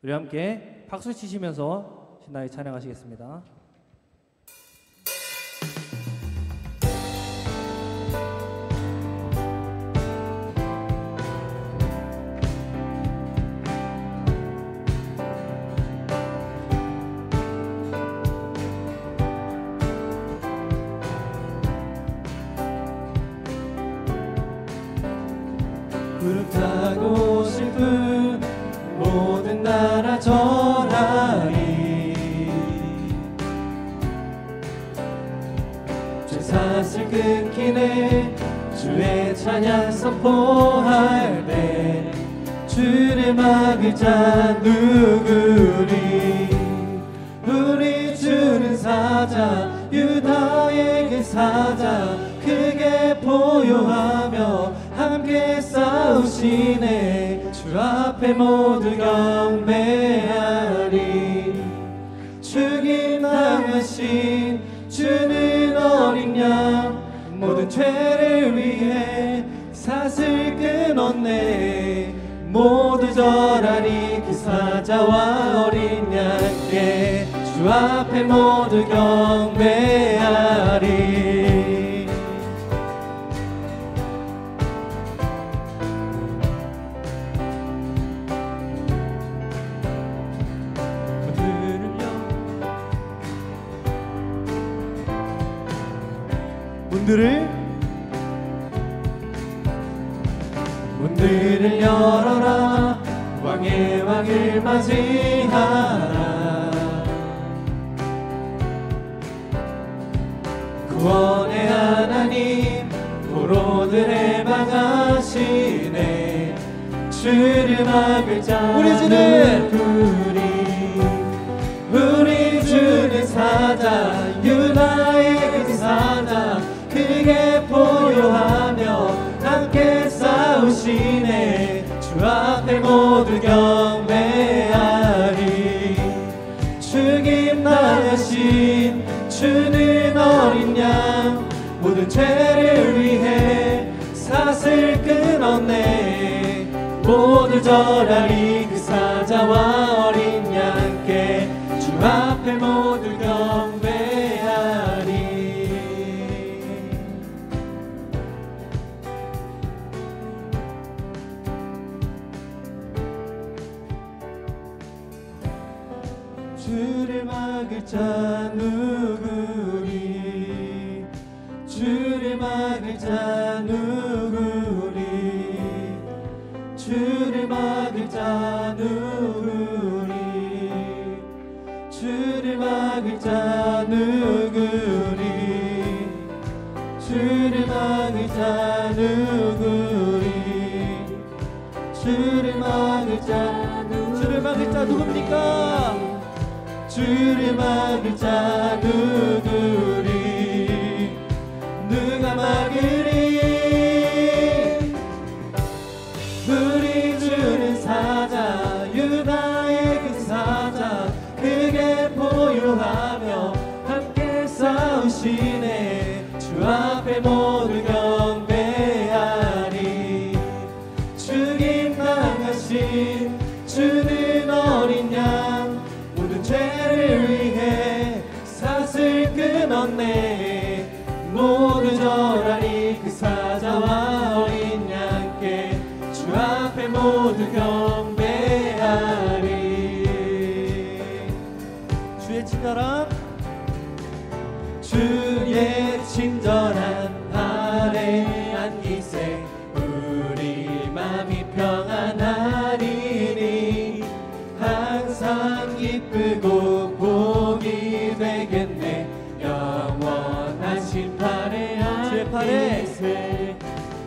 우리 함께 박수 치시면서 신나게 찬양하시겠습니다. 구름 타고 싶은 모든 나라 전하리 죄 사슬 끊기네 주의 찬양 선포할 때 주를 막을 자 누구리 우리 주는 사자 유다에게 사자 크게 보요하며 함께 싸우시네 주 앞에 모두 경배하리 죽임 당하신 주는 어린 양 모든 죄를 위해 사슬 끊었네 모두 절하리 그 사자와 어린 양께 주 앞에 모두 경배하리 문들을 열어라 왕의 왕을 맞이하라 구원의 하나님 포로들의 방하시네 주를 막을 자 우리 주는 사자 유다의 그 사자 크게 보요하며 함께 싸우시네 주 앞에 모두 경배하리 죽임 당하신 주는 어린 양 모든 죄를 위해 사슬 끊었네 모두 절하리 그 사자와 어린 양께 주 앞에 모두 경배하리 주를 막을 자 누구리 주를 막을 자 누구리 주를 막을 자 누구리 주를 막을 자 누구리 주를 막을 자 누구리 주를 막을 자 누굽니까 주를 막을 자 누구리 누가 막으리 우리 주는 사자 유다의 그 사자 크게 보요하며 함께 싸우시네 주 앞에 모두 경배하리 죽임 당하신 주는 어린 양 모든 죄를 위해 사슬 끊었네 모두 절하리 그 사자와 어린 양께 주 앞에 모두 경배하리 주의 친절한 발에 안기세 우리 맘이 평안하리니 항상 기쁘고 복이 되겠네 영원하신 팔에 안기세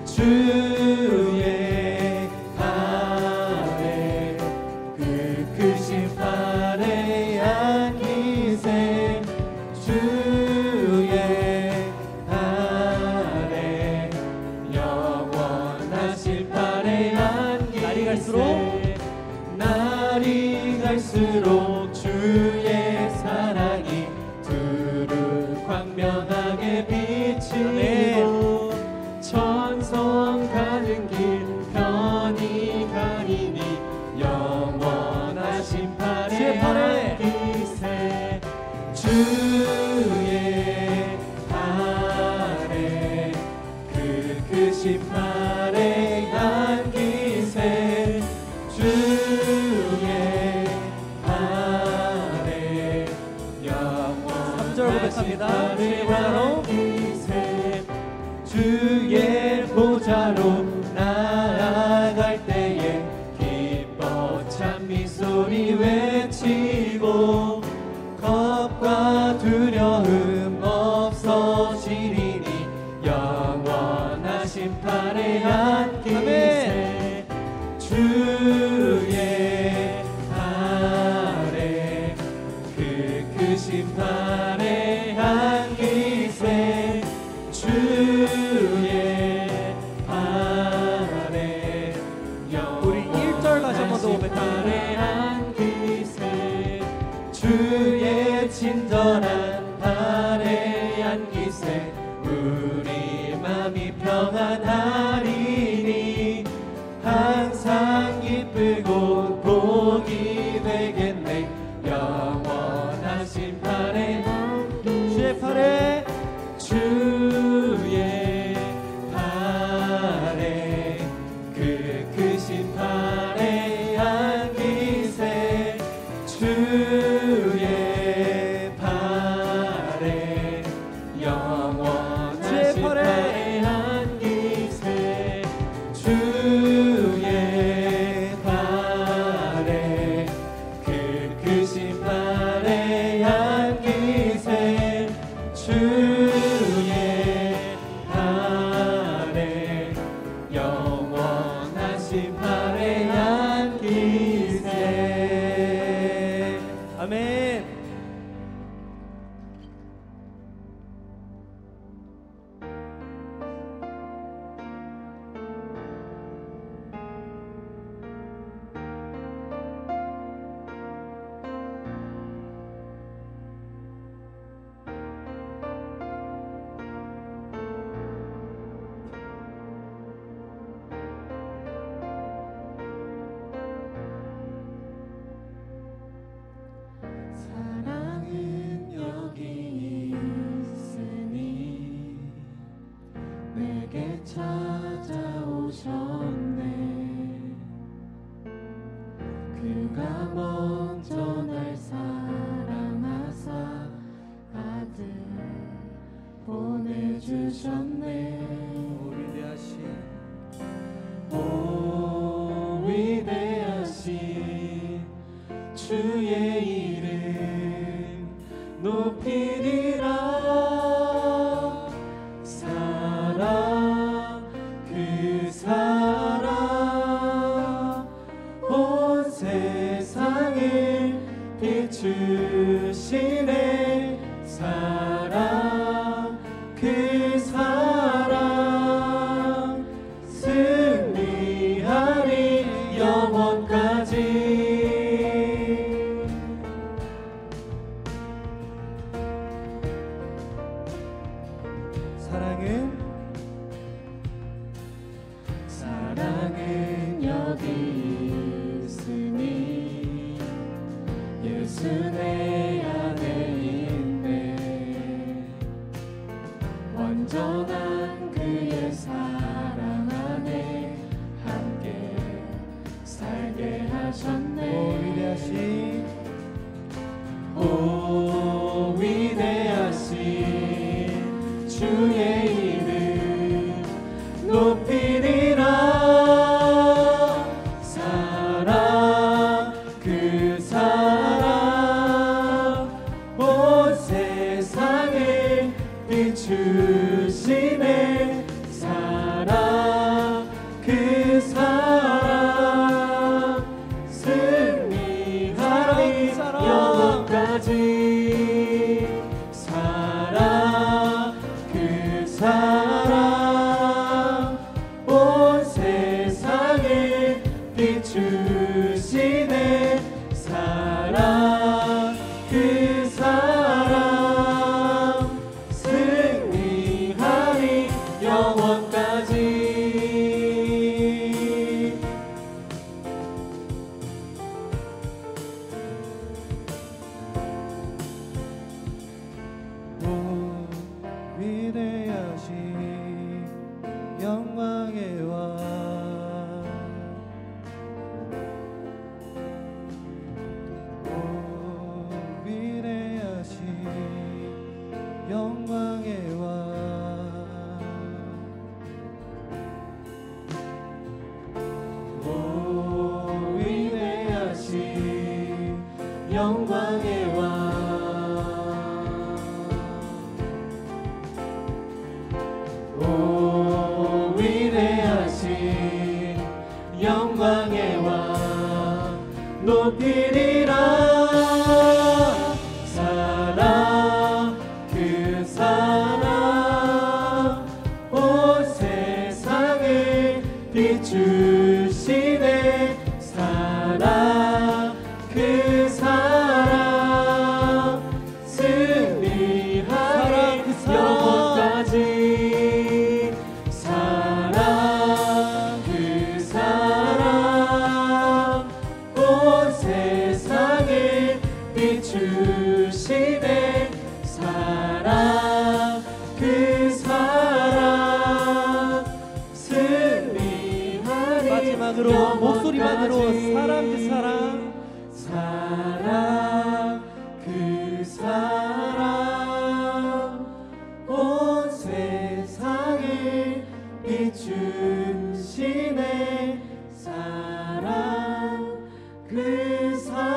주의 팔에 그 크신 팔에 안기세 주의 팔에 영원하신 팔에 안기세 날이 갈수록 주의 사랑이 두루 광명하게 비치고 천성 가는 길 편히 가리니 영원하신 발에 영원하신 3절 고백합니다. 주의 보좌로 나아갈 때에 기뻐 찬미 소리 외치고 겁과 두려움 없어지리니 영원하신 팔에 안기세 주의 팔에 그 크신 팔에 안기세 주의 팔에 우리 1절 다시 한 번 더 고백합니다. 안기세 주의 친절한 팔에 안기세 우리 맘이 평안하리니 항상 기쁘고 복이 되겠네 영원하신 팔에 주의 팔에 주의 팔에 그 크신 팔에 안기세 주의 팔에 영원하신 팔에 안기세 주의 팔에 그 크신 팔에 안기세 주의 팔에 영원하신 팔에 안기세 아멘. 사랑은 여기 있으니 내게 찾아오셨네 그가 먼저 날 사랑하사 아들 보내주셨네 오 위대하신 주의 이름 높이리라 사랑 그 사랑 온 세상을 비추시네 사랑 그 사랑 승리하리 영원까지 사랑은 여기 있으니 예수 내 안에 있네 완전한 그의 사랑 안에 함께 살게 하셨네 오 위대하신 주의 이름 높이리라 사랑 그 사랑 온 세상을 비추시네 사랑 그 사랑 승리하리 영원까지 사랑 그 사랑 온 세상을 비추시네 사랑 그 사랑 승리하리 영원까지 오 위대하신 영광의 왕 영광의 왕 오 위대하신 영광의 왕 높이리라 사랑 그 사랑 온 세상을 비추시네 사랑 그 사랑 승리하리 영원까지 사랑 그 사랑 온 세상을 비추시네 사랑 그 사랑 승리하리 마지막으로 목소리만으로 사랑 그 사랑 사랑 그 사랑 온 세상을 비추시네 사랑 그 사랑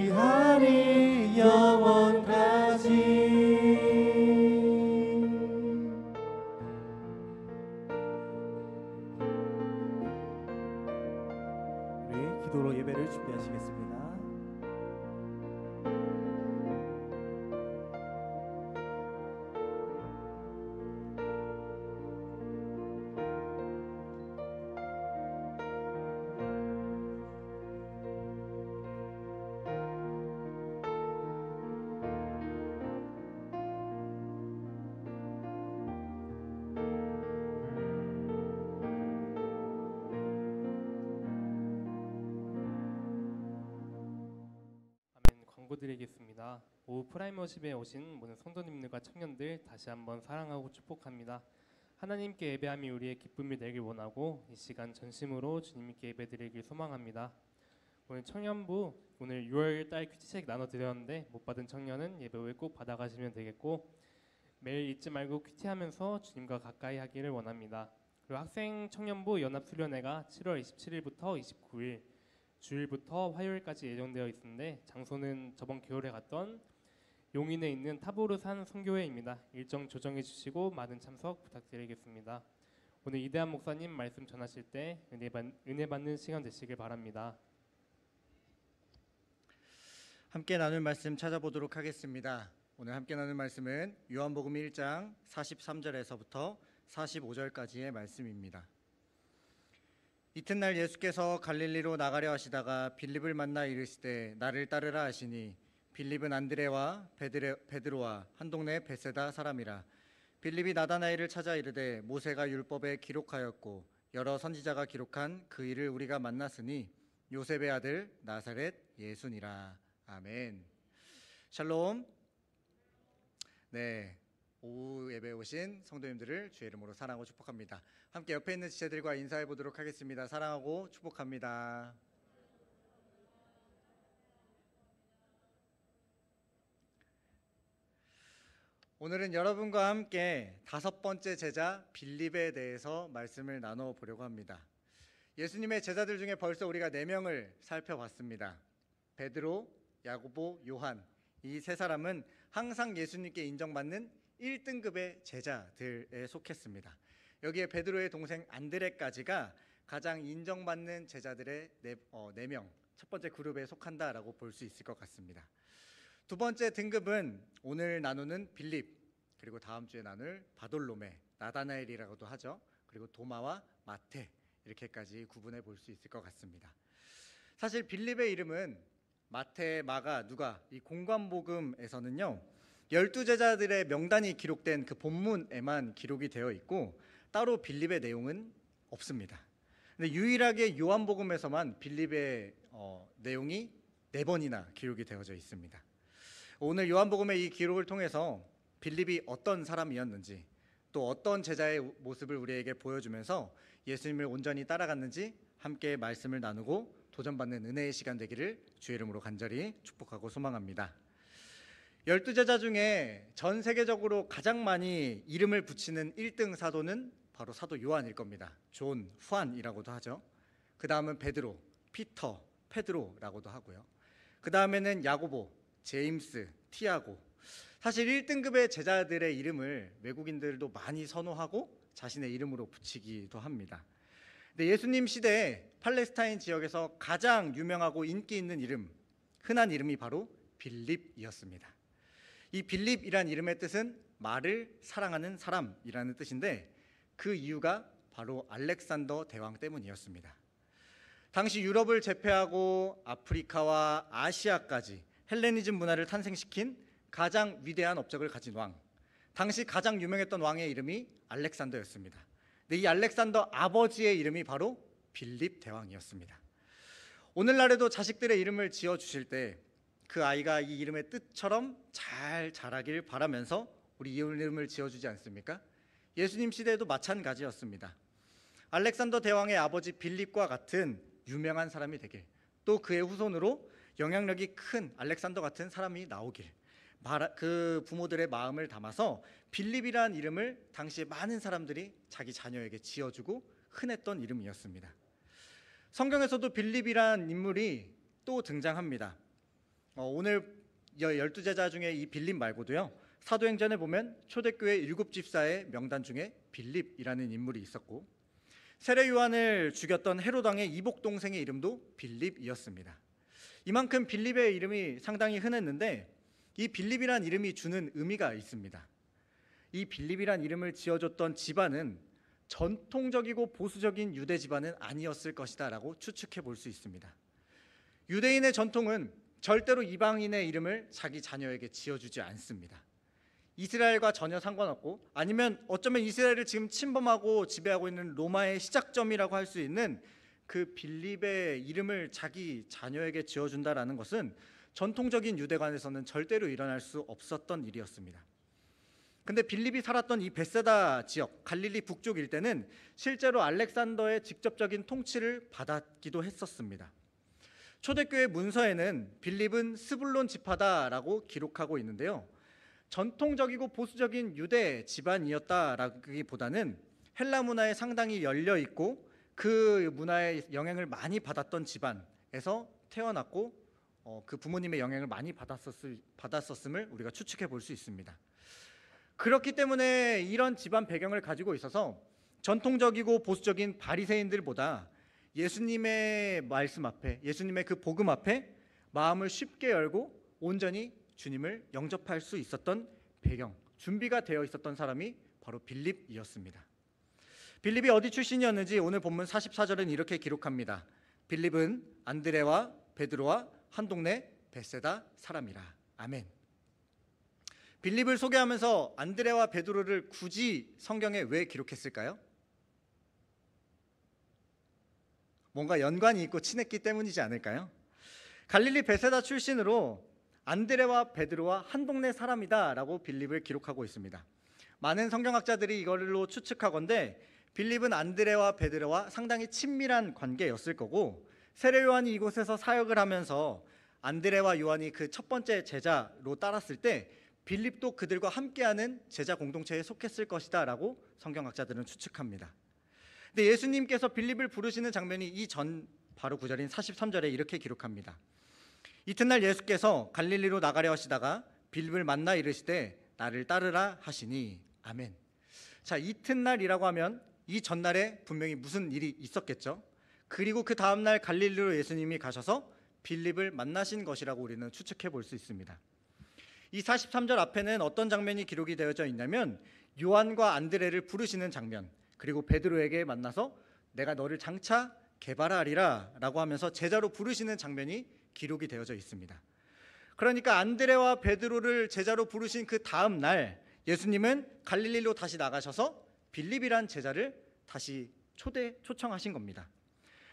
승리하리 영원까지 우리 기도로 예배를 준비하시겠습니다. 아멘. 광고드리겠습니다. 오후 프라임워십에 오신 모든 성도님들과 청년들 다시 한번 사랑하고 축복합니다. 하나님께 예배함이 우리의 기쁨이 되길 원하고 이 시간 전심으로 주님께 예배드리길 소망합니다. 오늘 청년부 오늘 6월 달 큐티책 나눠드렸는데 못 받은 청년은 예배 후에 꼭 받아가시면 되겠고 매일 잊지 말고 큐티하면서 주님과 가까이 하기를 원합니다. 그리고 학생 청년부 연합수련회가 7월 27일부터 29일 주일부터 화요일까지 예정되어 있는데 장소는 저번 겨울에 갔던 용인에 있는 타보르산 선교회입니다. 일정 조정해 주시고 많은 참석 부탁드리겠습니다. 오늘 이대한 목사님 말씀 전하실 때 은혜 받는 시간 되시길 바랍니다. 함께 나눌 말씀 찾아보도록 하겠습니다. 오늘 함께 나눌 말씀은 요한복음 1장 43절에서부터 45절까지의 말씀입니다. 이튿날 예수께서 갈릴리로 나가려 하시다가 빌립을 만나 이르시되 나를 따르라 하시니 빌립은 안드레와 베드로와 한 동네 베세다 사람이라. 빌립이 나다나엘을 찾아 이르되 모세가 율법에 기록하였고 여러 선지자가 기록한 그 일을 우리가 만났으니 요셉의 아들 나사렛 예수니라. 아멘. 샬롬. 네, 오후 예배에 오신 성도님들을 주의 이름으로 사랑하고 축복합니다. 함께 옆에 있는 지체들과 인사해 보도록 하겠습니다. 사랑하고 축복합니다. 오늘은 여러분과 함께 5번째 제자 빌립에 대해서 말씀을 나눠 보려고 합니다. 예수님의 제자들 중에 벌써 우리가 4명을 살펴봤습니다. 베드로, 야고보, 요한, 이 세 사람은 항상 예수님께 인정받는 1등급의 제자들에 속했습니다. 여기에 베드로의 동생 안드레까지가 가장 인정받는 제자들의 4명, 첫 번째 그룹에 속한다라고 볼 수 있을 것 같습니다. 두 번째 등급은 오늘 나누는 빌립, 그리고 다음 주에 나눌 바돌로메, 나다나엘이라고도 하죠. 그리고 도마와 마테, 이렇게까지 구분해 볼 수 있을 것 같습니다. 사실 빌립의 이름은 마테, 마가, 누가 이 공관복음에서는요 12제자들의 명단이 기록된 그 본문에만 기록이 되어 있고 따로 빌립의 내용은 없습니다. 근데 유일하게 요한복음에서만 빌립의 내용이 4번이나 기록이 되어져 있습니다. 오늘 요한복음의 이 기록을 통해서 빌립이 어떤 사람이었는지 또 어떤 제자의 모습을 우리에게 보여주면서 예수님을 온전히 따라갔는지 함께 말씀을 나누고 도전받는 은혜의 시간 되기를 주의 이름으로 간절히 축복하고 소망합니다. 12제자 중에 전 세계적으로 가장 많이 이름을 붙이는 1등 사도는 바로 사도 요한일 겁니다. 존, 후안이라고도 하죠. 그 다음은 베드로, 피터, 페드로라고도 하고요. 그 다음에는 야고보, 제임스, 티아고. 사실 1등급의 제자들의 이름을 외국인들도 많이 선호하고 자신의 이름으로 붙이기도 합니다. 근데 예수님 시대에 팔레스타인 지역에서 가장 유명하고 인기 있는 이름, 흔한 이름이 바로 빌립이었습니다. 이 빌립이란 이름의 뜻은 말을 사랑하는 사람이라는 뜻인데 그 이유가 바로 알렉산더 대왕 때문이었습니다. 당시 유럽을 제패하고 아프리카와 아시아까지 헬레니즘 문화를 탄생시킨 가장 위대한 업적을 가진 왕, 당시 가장 유명했던 왕의 이름이 알렉산더였습니다. 근데 이 알렉산더 아버지의 이름이 바로 빌립 대왕이었습니다. 오늘날에도 자식들의 이름을 지어주실 때 그 아이가 이 이름의 뜻처럼 잘 자라길 바라면서 우리 이 이름을 지어주지 않습니까? 예수님 시대에도 마찬가지였습니다. 알렉산더 대왕의 아버지 빌립과 같은 유명한 사람이 되길, 또 그의 후손으로 영향력이 큰 알렉산더 같은 사람이 나오길, 그 부모들의 마음을 담아서 빌립이라는 이름을 당시에 많은 사람들이 자기 자녀에게 지어주고 흔했던 이름이었습니다. 성경에서도 빌립이라는 인물이 또 등장합니다. 오늘 12제자 중에 이 빌립 말고도요, 사도행전에 보면 초대교회 7집사의 명단 중에 빌립이라는 인물이 있었고, 세례 요한을 죽였던 헤롯 왕의 이복 동생의 이름도 빌립이었습니다. 이만큼 빌립의 이름이 상당히 흔했는데 이 빌립이란 이름이 주는 의미가 있습니다. 이 빌립이란 이름을 지어줬던 집안은 전통적이고 보수적인 유대 집안은 아니었을 것이다 라고 추측해 볼 수 있습니다. 유대인의 전통은 절대로 이방인의 이름을 자기 자녀에게 지어주지 않습니다. 이스라엘과 전혀 상관없고, 아니면 어쩌면 이스라엘을 지금 침범하고 지배하고 있는 로마의 시작점이라고 할 수 있는 그 빌립의 이름을 자기 자녀에게 지어준다라는 것은 전통적인 유대관에서는 절대로 일어날 수 없었던 일이었습니다. 근데 빌립이 살았던 이 베세다 지역, 갈릴리 북쪽 일대는 실제로 알렉산더의 직접적인 통치를 받았기도 했었습니다. 초대교회 문서에는 빌립은 스불론 지파다라고 기록하고 있는데요, 전통적이고 보수적인 유대 집안이었다라기보다는 헬라 문화에 상당히 열려 있고 그 문화의 영향을 많이 받았던 집안에서 태어났고 그 부모님의 영향을 많이 받았었음을 우리가 추측해 볼 수 있습니다. 그렇기 때문에 이런 집안 배경을 가지고 있어서 전통적이고 보수적인 바리새인들보다 예수님의 말씀 앞에, 예수님의 그 복음 앞에 마음을 쉽게 열고 온전히 주님을 영접할 수 있었던 배경, 준비가 되어 있었던 사람이 바로 빌립이었습니다. 빌립이 어디 출신이었는지 오늘 본문 44절은 이렇게 기록합니다. 빌립은 안드레와 베드로와 한 동네 베세다 사람이라. 아멘. 빌립을 소개하면서 안드레와 베드로를 굳이 성경에 왜 기록했을까요? 뭔가 연관이 있고 친했기 때문이지 않을까요? 갈릴리 베세다 출신으로 안드레와 베드로와 한 동네 사람이다 라고 빌립을 기록하고 있습니다. 많은 성경학자들이 이걸로 추측하건대 빌립은 안드레와 베드로와 상당히 친밀한 관계였을 거고, 세례 요한이 이곳에서 사역을 하면서 안드레와 요한이 그 첫 번째 제자로 따랐을 때 빌립도 그들과 함께하는 제자 공동체에 속했을 것이다 라고 성경학자들은 추측합니다. 근데 예수님께서 빌립을 부르시는 장면이 이 전 바로 구절인 43절에 이렇게 기록합니다. 이튿날 예수께서 갈릴리로 나가려 하시다가 빌립을 만나 이르시되 나를 따르라 하시니. 아멘. 자, 이튿날이라고 하면 이 전날에 분명히 무슨 일이 있었겠죠. 그리고 그 다음날 갈릴리로 예수님이 가셔서 빌립을 만나신 것이라고 우리는 추측해 볼 수 있습니다. 이 43절 앞에는 어떤 장면이 기록이 되어져 있냐면 요한과 안드레를 부르시는 장면, 그리고 베드로에게 만나서 내가 너를 장차 개발하리라 라고 하면서 제자로 부르시는 장면이 기록이 되어져 있습니다. 그러니까 안드레와 베드로를 제자로 부르신 그 다음 날 예수님은 갈릴리로 다시 나가셔서 빌립이란 제자를 다시 초청하신 겁니다.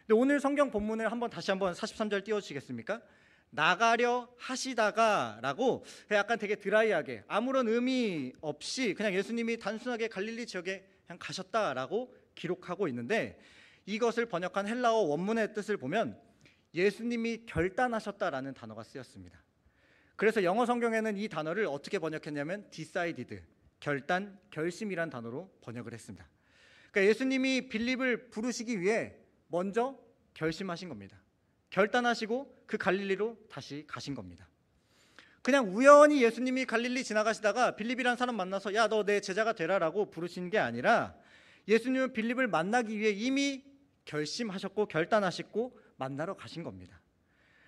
근데 오늘 성경 본문을 다시 한번 43절 띄워주시겠습니까? 나가려 하시다가 라고 약간 되게 드라이하게 아무런 의미 없이 그냥 예수님이 단순하게 갈릴리 지역에 그냥 가셨다라고 기록하고 있는데, 이것을 번역한 헬라어 원문의 뜻을 보면 예수님이 결단하셨다라는 단어가 쓰였습니다. 그래서 영어 성경에는 이 단어를 어떻게 번역했냐면 decided, 결단, 결심이란 단어로 번역을 했습니다. 그러니까 예수님이 빌립을 부르시기 위해 먼저 결심하신 겁니다. 결단하시고 그 갈릴리로 다시 가신 겁니다. 그냥 우연히 예수님이 갈릴리 지나가시다가 빌립이라는 사람 만나서 야, 너 내 제자가 되라라고 부르신 게 아니라 예수님은 빌립을 만나기 위해 이미 결심하셨고 결단하셨고 만나러 가신 겁니다.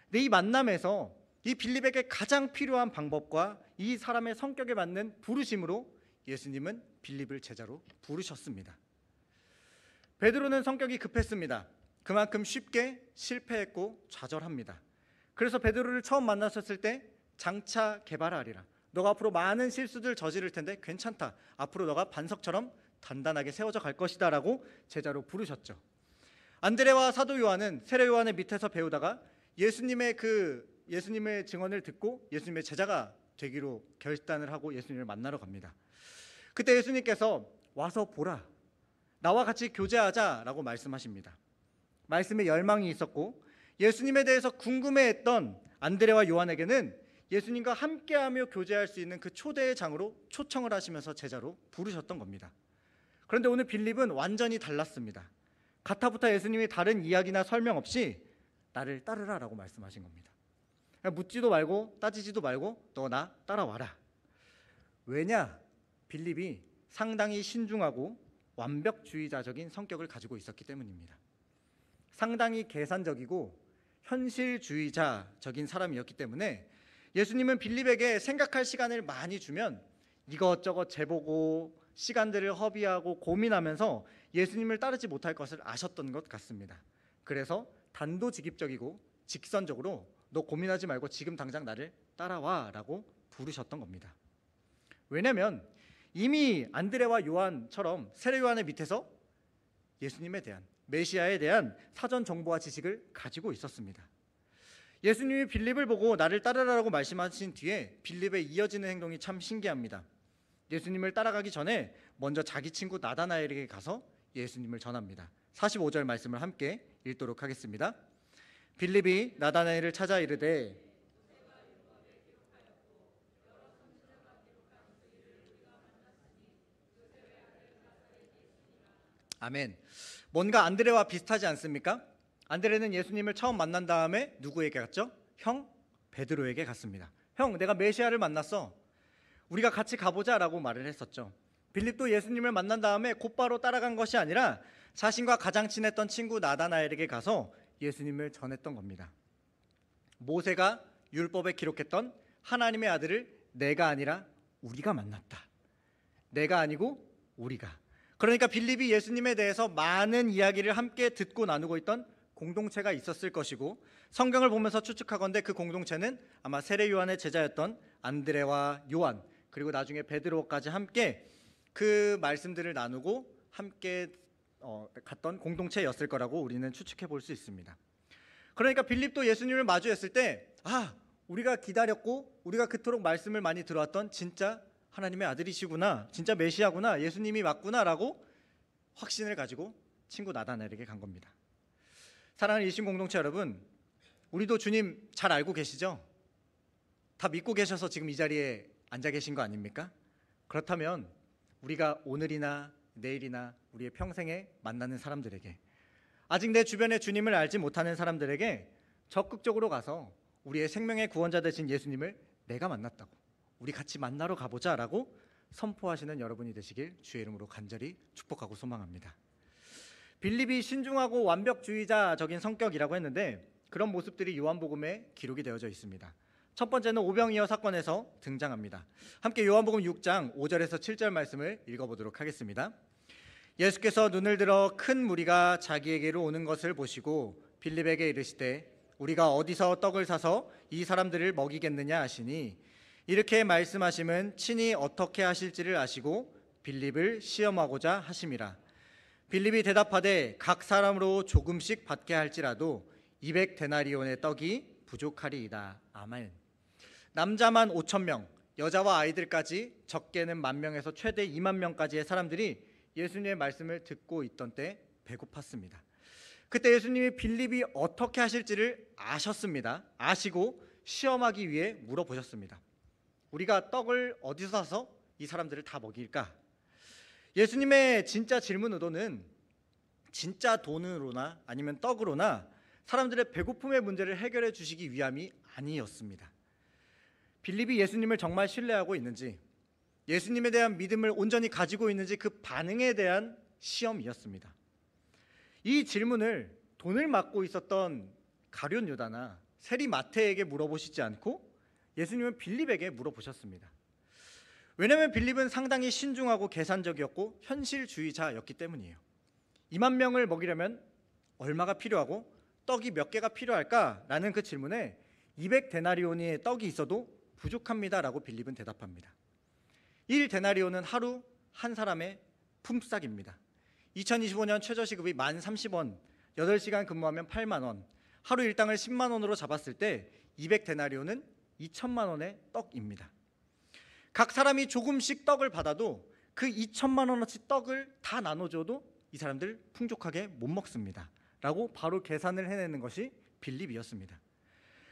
근데 이 만남에서 이 빌립에게 가장 필요한 방법과 이 사람의 성격에 맞는 부르심으로 예수님은 빌립을 제자로 부르셨습니다. 베드로는 성격이 급했습니다. 그만큼 쉽게 실패했고 좌절합니다. 그래서 베드로를 처음 만나셨을 때 장차 개발하리라. 너가 앞으로 많은 실수들 저지를 텐데 괜찮다. 앞으로 너가 반석처럼 단단하게 세워져 갈 것이다 라고 제자로 부르셨죠. 안드레와 사도 요한은 세례 요한의 밑에서 배우다가 예수님의 증언을 듣고 예수님의 제자가 되기로 결단을 하고 예수님을 만나러 갑니다. 그때 예수님께서 와서 보라. 나와 같이 교제하자라고 말씀하십니다. 말씀에 열망이 있었고 예수님에 대해서 궁금해했던 안드레와 요한에게는 예수님과 함께하며 교제할 수 있는 그 초대의 장으로 초청을 하시면서 제자로 부르셨던 겁니다. 그런데 오늘 빌립은 완전히 달랐습니다. 가타부타 예수님이 다른 이야기나 설명 없이 나를 따르라라고 말씀하신 겁니다. 묻지도 말고 따지지도 말고 너 나 따라와라. 왜냐? 빌립이 상당히 신중하고 완벽주의자적인 성격을 가지고 있었기 때문입니다. 상당히 계산적이고 현실주의자적인 사람이었기 때문에 예수님은 빌립에게 생각할 시간을 많이 주면 이것저것 재보고 시간들을 허비하고 고민하면서 예수님을 따르지 못할 것을 아셨던 것 같습니다. 그래서 단도직입적이고 직선적으로 너 고민하지 말고 지금 당장 나를 따라와 라고 부르셨던 겁니다. 왜냐하면 이미 안드레와 요한처럼 세례 요한의 밑에서 예수님에 대한 메시아에 대한 사전 정보와 지식을 가지고 있었습니다. 예수님이 빌립을 보고 나를 따르라고 말씀하신 뒤에 빌립의 이어지는 행동이 참 신기합니다. 예수님을 따라가기 전에 먼저 자기 친구 나다나엘에게 가서 예수님을 전합니다. 45절 말씀을 함께 읽도록 하겠습니다. 빌립이 나다나엘을 찾아 이르되 아멘. 뭔가 안드레와 비슷하지 않습니까? 안드레는 예수님을 처음 만난 다음에 누구에게 갔죠? 형 베드로에게 갔습니다. 형, 내가 메시아를 만났어. 우리가 같이 가보자라고 말을 했었죠. 빌립도 예수님을 만난 다음에 곧바로 따라간 것이 아니라 자신과 가장 친했던 친구 나다나엘에게 가서 예수님을 전했던 겁니다. 모세가 율법에 기록했던 하나님의 아들을 내가 아니라 우리가 만났다. 내가 아니고 우리가. 그러니까 빌립이 예수님에 대해서 많은 이야기를 함께 듣고 나누고 있던 공동체가 있었을 것이고 성경을 보면서 추측하건대 그 공동체는 아마 세례 요한의 제자였던 안드레와 요한 그리고 나중에 베드로까지 함께 그 말씀들을 나누고 함께 갔던 공동체였을 거라고 우리는 추측해 볼 수 있습니다. 그러니까 빌립도 예수님을 마주했을 때 우리가 기다렸고 우리가 그토록 말씀을 많이 들어왔던 진짜 하나님의 아들이시구나, 진짜 메시아구나, 예수님이 맞구나라고 확신을 가지고 친구 나다나엘에게 간 겁니다. 사랑하는 일신 공동체 여러분, 우리도 주님 잘 알고 계시죠? 다 믿고 계셔서 지금 이 자리에 앉아 계신 거 아닙니까? 그렇다면 우리가 오늘이나 내일이나 우리의 평생에 만나는 사람들에게, 아직 내 주변에 주님을 알지 못하는 사람들에게 적극적으로 가서 우리의 생명의 구원자 되신 예수님을 내가 만났다고, 우리 같이 만나러 가보자라고 선포하시는 여러분이 되시길 주의 이름으로 간절히 축복하고 소망합니다. 빌립이 신중하고 완벽주의자적인 성격이라고 했는데 그런 모습들이 요한복음에 기록이 되어져 있습니다. 첫 번째는 오병이어 사건에서 등장합니다. 함께 요한복음 6장 5절에서 7절 말씀을 읽어보도록 하겠습니다. 예수께서 눈을 들어 큰 무리가 자기에게로 오는 것을 보시고 빌립에게 이르시되 우리가 어디서 떡을 사서 이 사람들을 먹이겠느냐 하시니 이렇게 말씀하심은 친히 어떻게 하실지를 아시고 빌립을 시험하고자 하심이라. 빌립이 대답하되 각 사람으로 조금씩 받게 할지라도 200데나리온의 떡이 부족하리이다. 아멘. 남자만 5,000명, 여자와 아이들까지 적게는 10,000명에서 최대 20,000명까지의 사람들이 예수님의 말씀을 듣고 있던 때 배고팠습니다. 그때 예수님이 빌립이 어떻게 하실지를 아셨습니다. 아시고 시험하기 위해 물어보셨습니다. 우리가 떡을 어디서 사서 이 사람들을 다 먹일까? 예수님의 진짜 질문 의도는 진짜 돈으로나 아니면 떡으로나 사람들의 배고픔의 문제를 해결해 주시기 위함이 아니었습니다. 빌립이 예수님을 정말 신뢰하고 있는지, 예수님에 대한 믿음을 온전히 가지고 있는지 그 반응에 대한 시험이었습니다. 이 질문을 돈을 맡고 있었던 가룟 유다나 세리 마태에게 물어보시지 않고 예수님은 빌립에게 물어보셨습니다. 왜냐하면 빌립은 상당히 신중하고 계산적이었고 현실주의자였기 때문이에요. 2만 명을 먹이려면 얼마가 필요하고 떡이 몇 개가 필요할까라는 그 질문에 200데나리온의 떡이 있어도 부족합니다라고 빌립은 대답합니다. 1데나리온은 하루 한 사람의 품삯입니다. 2025년 최저시급이 1030원, 8시간 근무하면 8만 원, 하루 일당을 10만 원으로 잡았을 때 200데나리온은 2천만 원의 떡입니다. 각 사람이 조금씩 떡을 받아도 그 2천만 원어치 떡을 다 나눠줘도 이 사람들 풍족하게 못 먹습니다 라고 바로 계산을 해내는 것이 빌립이었습니다.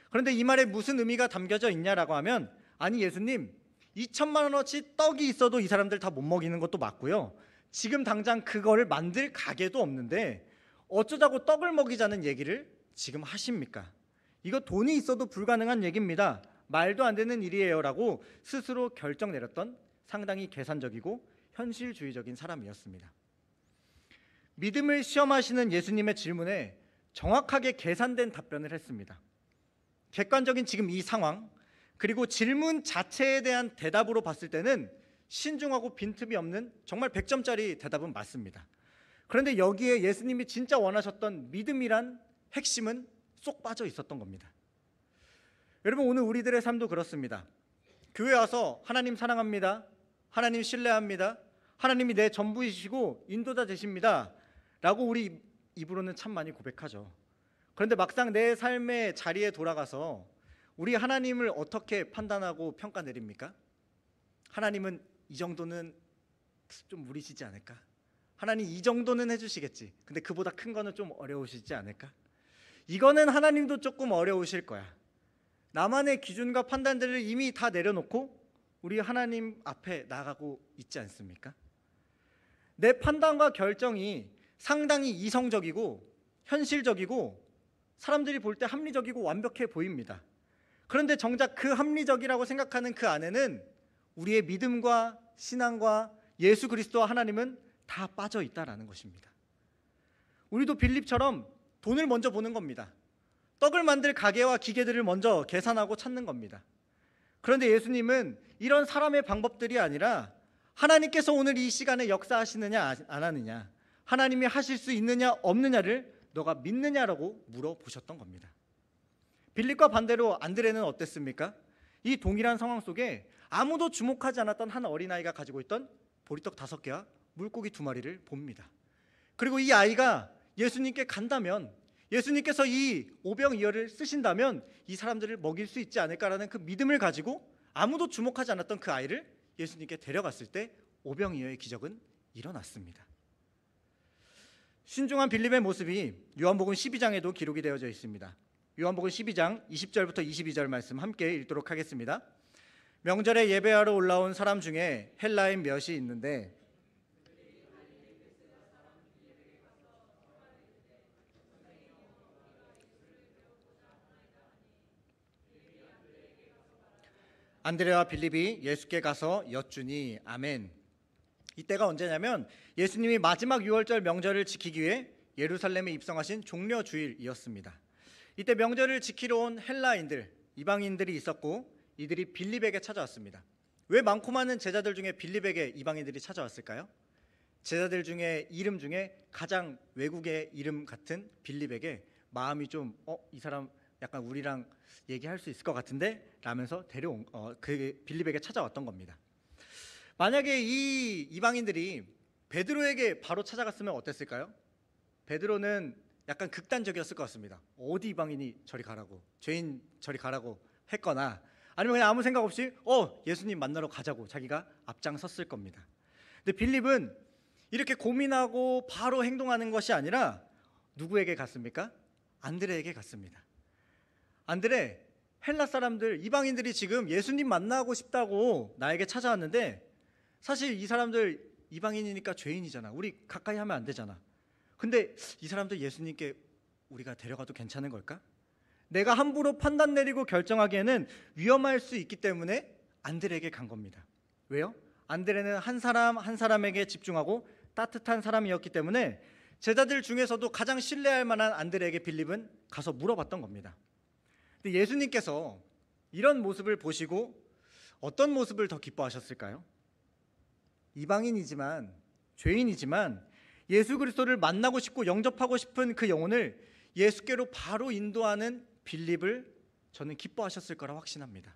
그런데 이 말에 무슨 의미가 담겨져 있냐라고 하면, 아니 예수님, 2천만 원어치 떡이 있어도 이 사람들 다 못 먹이는 것도 맞고요, 지금 당장 그거를 만들 가게도 없는데 어쩌자고 떡을 먹이자는 얘기를 지금 하십니까? 이거 돈이 있어도 불가능한 얘기입니다. 말도 안 되는 일이에요 라고 스스로 결정 내렸던 상당히 계산적이고 현실주의적인 사람이었습니다. 믿음을 시험하시는 예수님의 질문에 정확하게 계산된 답변을 했습니다. 객관적인 지금 이 상황, 그리고 질문 자체에 대한 대답으로 봤을 때는 신중하고 빈틈이 없는 정말 100점짜리 대답은 맞습니다. 그런데 여기에 예수님이 진짜 원하셨던 믿음이란 핵심은 쏙 빠져 있었던 겁니다. 여러분, 오늘 우리들의 삶도 그렇습니다. 교회 와서 하나님 사랑합니다, 하나님 신뢰합니다, 하나님이 내 전부이시고 인도자 되십니다 라고 우리 입으로는 참 많이 고백하죠. 그런데 막상 내 삶의 자리에 돌아가서 우리 하나님을 어떻게 판단하고 평가 내립니까? 하나님은 이 정도는 좀 무리시지 않을까? 하나님 이 정도는 해주시겠지. 근데 그보다 큰 거는 좀 어려우시지 않을까? 이거는 하나님도 조금 어려우실 거야. 나만의 기준과 판단들을 이미 다 내려놓고 우리 하나님 앞에 나가고 있지 않습니까? 내 판단과 결정이 상당히 이성적이고 현실적이고 사람들이 볼 때 합리적이고 완벽해 보입니다. 그런데 정작 그 합리적이라고 생각하는 그 안에는 우리의 믿음과 신앙과 예수 그리스도와 하나님은 다 빠져 있다라는 것입니다. 우리도 빌립처럼 돈을 먼저 보는 겁니다. 떡을 만들 가게와 기계들을 먼저 계산하고 찾는 겁니다. 그런데 예수님은 이런 사람의 방법들이 아니라 하나님께서 오늘 이 시간에 역사하시느냐 안 하느냐, 하나님이 하실 수 있느냐 없느냐를 너가 믿느냐라고 물어보셨던 겁니다. 빌립과 반대로 안드레는 어땠습니까? 이 동일한 상황 속에 아무도 주목하지 않았던 한 어린아이가 가지고 있던 보리떡 5개와 물고기 2마리를 봅니다. 그리고 이 아이가 예수님께 간다면, 예수님께서 이 오병이어를 쓰신다면 이 사람들을 먹일 수 있지 않을까라는 그 믿음을 가지고 아무도 주목하지 않았던 그 아이를 예수님께 데려갔을 때 오병이어의 기적은 일어났습니다. 신중한 빌립의 모습이 요한복음 12장에도 기록이 되어져 있습니다. 요한복음 12장 20절부터 22절 말씀 함께 읽도록 하겠습니다. 명절에 예배하러 올라온 사람 중에 헬라인 몇이 있는데 안드레와 빌립이 예수께 가서 여쭈니 아멘. 이때가 언제냐면 예수님이 마지막 유월절 명절을 지키기 위해 예루살렘에 입성하신 종려 주일이었습니다. 이때 명절을 지키러 온 헬라인들, 이방인들이 있었고 이들이 빌립에게 찾아왔습니다. 왜 많고 많은 제자들 중에 빌립에게 이방인들이 찾아왔을까요? 제자들 중에 이름 중에 가장 외국의 이름 같은 빌립에게 마음이 좀 이 사람 약간 우리랑 얘기할 수 있을 것 같은데 라면서 데려온 그 빌립에게 찾아왔던 겁니다. 만약에 이 이방인들이 베드로에게 바로 찾아갔으면 어땠을까요? 베드로는 약간 극단적이었을 것 같습니다. 어디 이방인이 저리 가라고, 죄인 저리 가라고 했거나 아니면 그냥 아무 생각 없이 예수님 만나러 가자고 자기가 앞장섰을 겁니다. 근데 빌립은 이렇게 고민하고 바로 행동하는 것이 아니라 누구에게 갔습니까? 안드레에게 갔습니다. 안드레, 헬라 사람들, 이방인들이 지금 예수님 만나고 싶다고 나에게 찾아왔는데 사실 이 사람들 이방인이니까 죄인이잖아. 우리 가까이 하면 안 되잖아. 근데 이 사람들 예수님께 우리가 데려가도 괜찮은 걸까? 내가 함부로 판단 내리고 결정하기에는 위험할 수 있기 때문에 안드레에게 간 겁니다. 왜요? 안드레는 한 사람 한 사람에게 집중하고 따뜻한 사람이었기 때문에 제자들 중에서도 가장 신뢰할 만한 안드레에게 빌립은 가서 물어봤던 겁니다. 근데 예수님께서 이런 모습을 보시고 어떤 모습을 더 기뻐하셨을까요? 이방인이지만 죄인이지만 예수 그리스도를 만나고 싶고 영접하고 싶은 그 영혼을 예수께로 바로 인도하는 빌립을 저는 기뻐하셨을 거라 확신합니다.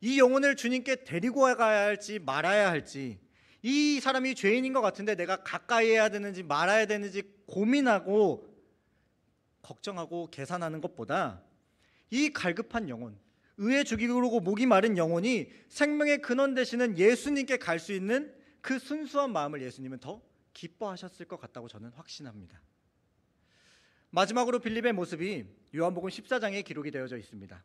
이 영혼을 주님께 데리고 가야 할지 말아야 할지, 이 사람이 죄인인 것 같은데 내가 가까이 해야 되는지 말아야 되는지 고민하고 걱정하고 계산하는 것보다 이 갈급한 영혼, 의에 죽이고 목이 마른 영혼이 생명의 근원 되시는 예수님께 갈 수 있는 그 순수한 마음을 예수님은 더 기뻐하셨을 것 같다고 저는 확신합니다. 마지막으로 빌립의 모습이 요한복음 14장에 기록이 되어져 있습니다.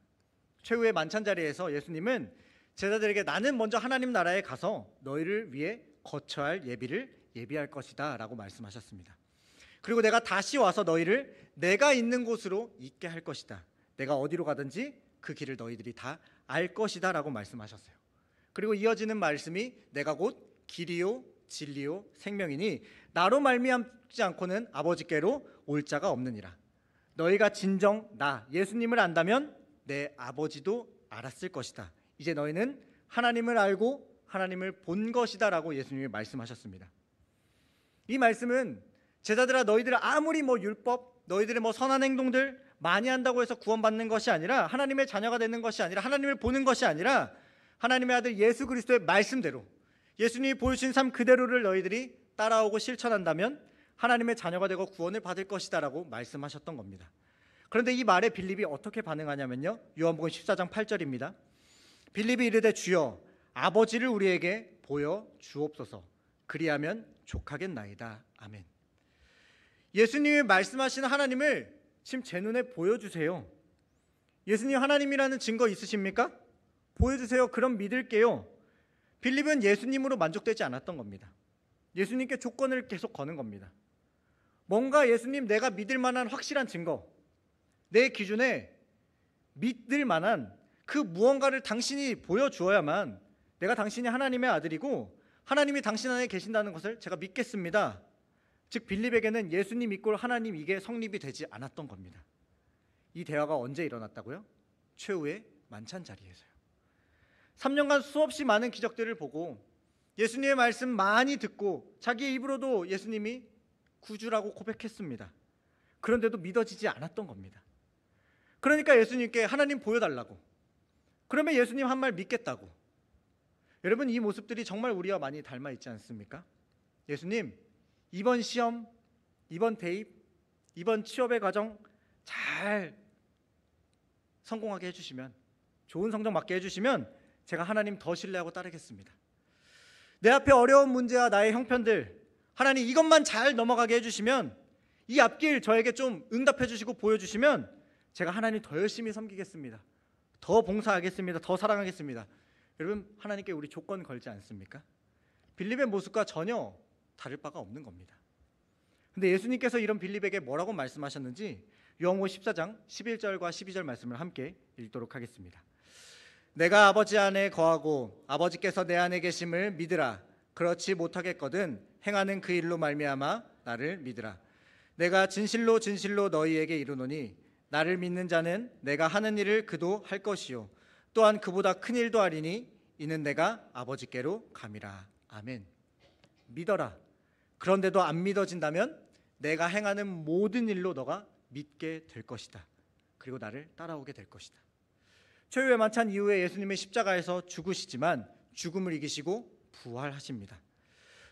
최후의 만찬 자리에서 예수님은 제자들에게 나는 먼저 하나님 나라에 가서 너희를 위해 거쳐야 할 예비를 예비할 것이다 라고 말씀하셨습니다. 그리고 내가 다시 와서 너희를 내가 있는 곳으로 있게 할 것이다. 내가 어디로 가든지 그 길을 너희들이 다 알 것이다 라고 말씀하셨어요. 그리고 이어지는 말씀이 내가 곧 길이요 진리요 생명이니 나로 말미암지 않고는 아버지께로 올 자가 없느니라. 너희가 진정 나 예수님을 안다면 내 아버지도 알았을 것이다. 이제 너희는 하나님을 알고 하나님을 본 것이다 라고 예수님이 말씀하셨습니다. 이 말씀은 제자들아 너희들 아무리 율법, 너희들의 선한 행동들 많이 한다고 해서 구원받는 것이 아니라, 하나님의 자녀가 되는 것이 아니라, 하나님을 보는 것이 아니라 하나님의 아들 예수 그리스도의 말씀대로 예수님이 보여주신 삶 그대로를 너희들이 따라오고 실천한다면 하나님의 자녀가 되고 구원을 받을 것이다 라고 말씀하셨던 겁니다. 그런데 이 말에 빌립이 어떻게 반응하냐면요, 요한복음 14장 8절입니다. 빌립이 이르되 주여 아버지를 우리에게 보여 주옵소서. 그리하면 족하겠나이다. 아멘. 예수님이 말씀하시는 하나님을 지금 제 눈에 보여주세요. 예수님 하나님이라는 증거 있으십니까? 보여주세요. 그럼 믿을게요. 빌립은 예수님으로 만족되지 않았던 겁니다. 예수님께 조건을 계속 거는 겁니다. 뭔가 예수님 내가 믿을 만한 확실한 증거, 내 기준에 믿을 만한 그 무언가를 당신이 보여주어야만 내가 당신이 하나님의 아들이고 하나님이 당신 안에 계신다는 것을 제가 믿겠습니다. 즉 빌립에게는 예수님 믿고 하나님 이게 성립이 되지 않았던 겁니다. 이 대화가 언제 일어났다고요? 최후의 만찬 자리에서요. 3년간 수없이 많은 기적들을 보고 예수님의 말씀 많이 듣고 자기의 입으로도 예수님이 구주라고 고백했습니다. 그런데도 믿어지지 않았던 겁니다. 그러니까 예수님께 하나님 보여달라고, 그러면 예수님 한 말 믿겠다고. 여러분 이 모습들이 정말 우리와 많이 닮아 있지 않습니까? 예수님 이번 시험, 이번 대입, 이번 취업의 과정 잘 성공하게 해주시면, 좋은 성적 맞게 해주시면 제가 하나님 더 신뢰하고 따르겠습니다. 내 앞에 어려운 문제와 나의 형편들 하나님 이것만 잘 넘어가게 해주시면, 이 앞길 저에게 좀 응답해 주시고 보여주시면 제가 하나님 더 열심히 섬기겠습니다. 더 봉사하겠습니다. 더 사랑하겠습니다. 여러분 하나님께 우리 조건 걸지 않습니까? 빌립의 모습과 전혀 다를 바가 없는 겁니다. 근데 예수님께서 이런 빌립에게 뭐라고 말씀하셨는지 요한복음 14장 11절과 12절 말씀을 함께 읽도록 하겠습니다. 내가 아버지 안에 거하고 아버지께서 내 안에 계심을 믿으라. 그렇지 못하겠거든 행하는 그 일로 말미암아 나를 믿으라. 내가 진실로 진실로 너희에게 이르노니 나를 믿는 자는 내가 하는 일을 그도 할 것이요 또한 그보다 큰 일도 하리니 이는 내가 아버지께로 감이라. 아멘. 믿어라. 그런데도 안 믿어진다면 내가 행하는 모든 일로 너가 믿게 될 것이다. 그리고 나를 따라오게 될 것이다. 최후의 만찬 이후에 예수님의 십자가에서 죽으시지만 죽음을 이기시고 부활하십니다.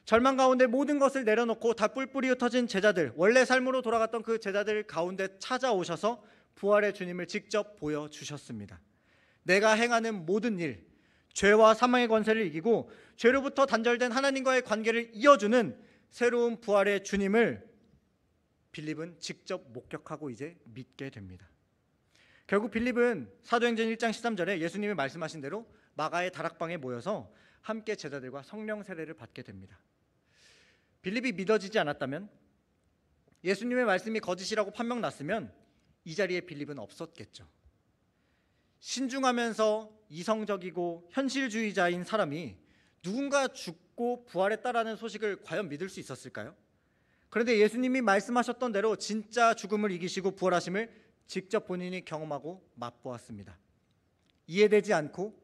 절망 가운데 모든 것을 내려놓고 다 뿔뿔이 흩어진 제자들, 원래 삶으로 돌아갔던 그 제자들 가운데 찾아오셔서 부활의 주님을 직접 보여주셨습니다. 내가 행하는 모든 일, 죄와 사망의 권세를 이기고 죄로부터 단절된 하나님과의 관계를 이어주는 새로운 부활의 주님을 빌립은 직접 목격하고 이제 믿게 됩니다. 결국 빌립은 사도행전 1장 13절에 예수님이 말씀하신 대로 마가의 다락방에 모여서 함께 제자들과 성령 세례를 받게 됩니다. 빌립이 믿어지지 않았다면 예수님의 말씀이 거짓이라고 판명 났으면 이 자리에 빌립은 없었겠죠. 신중하면서 이성적이고 현실주의자인 사람이 누군가 죽고 부활했다라는 소식을 과연 믿을 수 있었을까요? 그런데 예수님이 말씀하셨던 대로 진짜 죽음을 이기시고 부활하심을 직접 본인이 경험하고 맛보았습니다. 이해되지 않고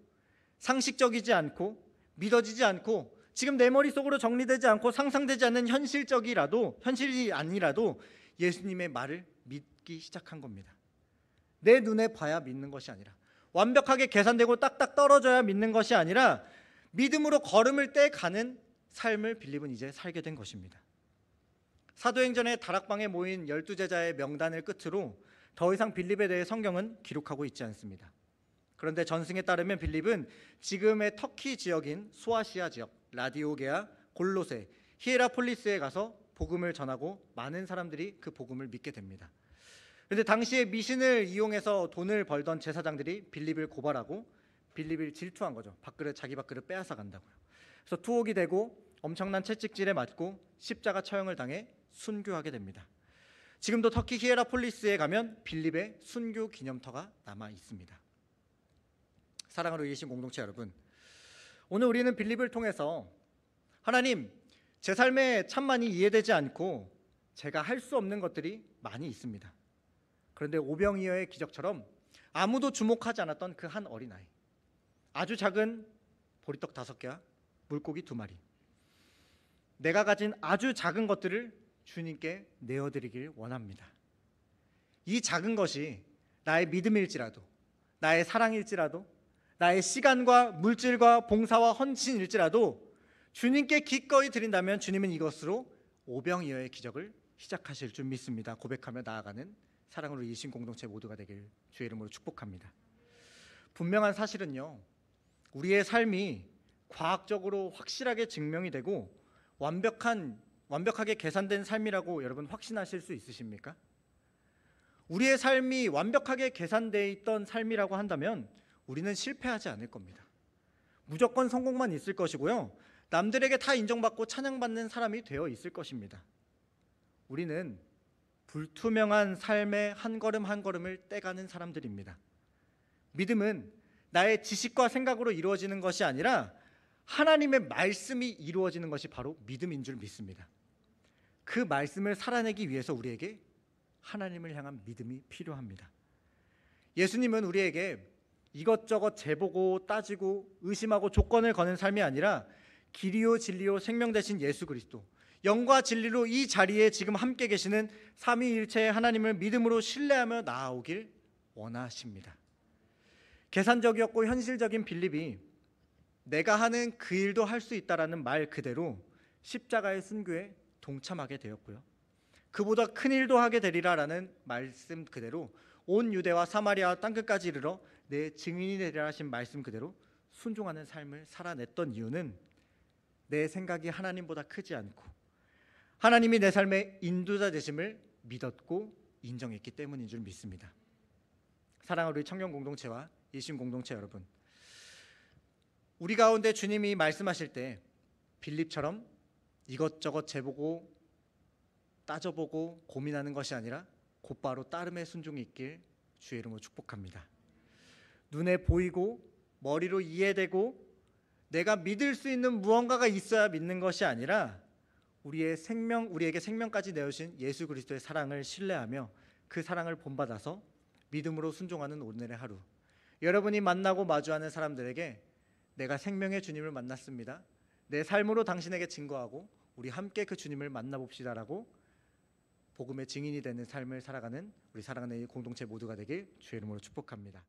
상식적이지 않고 믿어지지 않고 지금 내 머릿속으로 정리되지 않고 상상되지 않는 현실이 아니라도 예수님의 말을 믿기 시작한 겁니다. 내 눈에 봐야 믿는 것이 아니라, 완벽하게 계산되고 딱딱 떨어져야 믿는 것이 아니라 믿음으로 걸음을 떼가는 삶을 빌립은 이제 살게 된 것입니다. 사도행전의 다락방에 모인 12제자의 명단을 끝으로 더 이상 빌립에 대해 성경은 기록하고 있지 않습니다. 그런데 전승에 따르면 빌립은 지금의 터키 지역인 소아시아 지역, 라디오게아, 골로새, 히에라폴리스에 가서 복음을 전하고 많은 사람들이 그 복음을 믿게 됩니다. 그런데 당시에 미신을 이용해서 돈을 벌던 제사장들이 빌립을 고발하고 빌립을 질투한 거죠. 자기 밥그릇 빼앗아 간다고요. 그래서 투옥이 되고 엄청난 채찍질에 맞고 십자가 처형을 당해 순교하게 됩니다. 지금도 터키 히에라폴리스에 가면 빌립의 순교 기념터가 남아 있습니다. 사랑으로 이기신 공동체 여러분, 오늘 우리는 빌립을 통해서 하나님, 제 삶에 참 많이 이해되지 않고 제가 할 수 없는 것들이 많이 있습니다. 그런데 오병이어의 기적처럼 아무도 주목하지 않았던 그 한 어린아이, 아주 작은 보리떡 5개와 물고기 2마리, 내가 가진 아주 작은 것들을 주님께 내어드리길 원합니다. 이 작은 것이 나의 믿음일지라도, 나의 사랑일지라도, 나의 시간과 물질과 봉사와 헌신일지라도 주님께 기꺼이 드린다면 주님은 이것으로 오병이어의 기적을 시작하실 줄 믿습니다. 고백하며 나아가는 사랑으로 이신 공동체 모두가 되길 주의 이름으로 축복합니다. 분명한 사실은요, 우리의 삶이 과학적으로 확실하게 증명이 되고 완벽하게 계산된 삶이라고 여러분 확신하실 수 있으십니까? 우리의 삶이 완벽하게 계산되어 있던 삶이라고 한다면 우리는 실패하지 않을 겁니다. 무조건 성공만 있을 것이고요, 남들에게 다 인정받고 찬양받는 사람이 되어 있을 것입니다. 우리는 불투명한 삶의 한 걸음 한 걸음을 떼가는 사람들입니다. 믿음은 나의 지식과 생각으로 이루어지는 것이 아니라 하나님의 말씀이 이루어지는 것이 바로 믿음인 줄 믿습니다. 그 말씀을 살아내기 위해서 우리에게 하나님을 향한 믿음이 필요합니다. 예수님은 우리에게 이것저것 재보고 따지고 의심하고 조건을 거는 삶이 아니라 길이요 진리요 생명 되신 예수 그리스도, 영과 진리로 이 자리에 지금 함께 계시는 삼위일체의 하나님을 믿음으로 신뢰하며 나아오길 원하십니다. 계산적이었고 현실적인 빌립이 내가 하는 그 일도 할 수 있다라는 말 그대로 십자가의 순교에 동참하게 되었고요, 그보다 큰 일도 하게 되리라라는 말씀 그대로 온 유대와 사마리아 땅끝까지 이르러 내 증인이 되리라 하신 말씀 그대로 순종하는 삶을 살아냈던 이유는 내 생각이 하나님보다 크지 않고 하나님이 내 삶의 인도자 되심을 믿었고 인정했기 때문인 줄 믿습니다. 사랑하는 우리 청년 공동체와 예신 공동체 여러분, 우리 가운데 주님이 말씀하실 때 빌립처럼 이것저것 재보고 따져보고 고민하는 것이 아니라 곧바로 따름의 순종이 있길 주의 이름으로 축복합니다. 눈에 보이고 머리로 이해되고 내가 믿을 수 있는 무언가가 있어야 믿는 것이 아니라 우리에게 생명까지 내어주신 예수 그리스도의 사랑을 신뢰하며 그 사랑을 본받아서 믿음으로 순종하는 오늘의 하루, 여러분이 만나고 마주하는 사람들에게 내가 생명의 주님을 만났습니다, 내 삶으로 당신에게 증거하고 우리 함께 그 주님을 만나봅시다라고 복음의 증인이 되는 삶을 살아가는 우리 사랑하는 이 공동체 모두가 되길 주의 이름으로 축복합니다.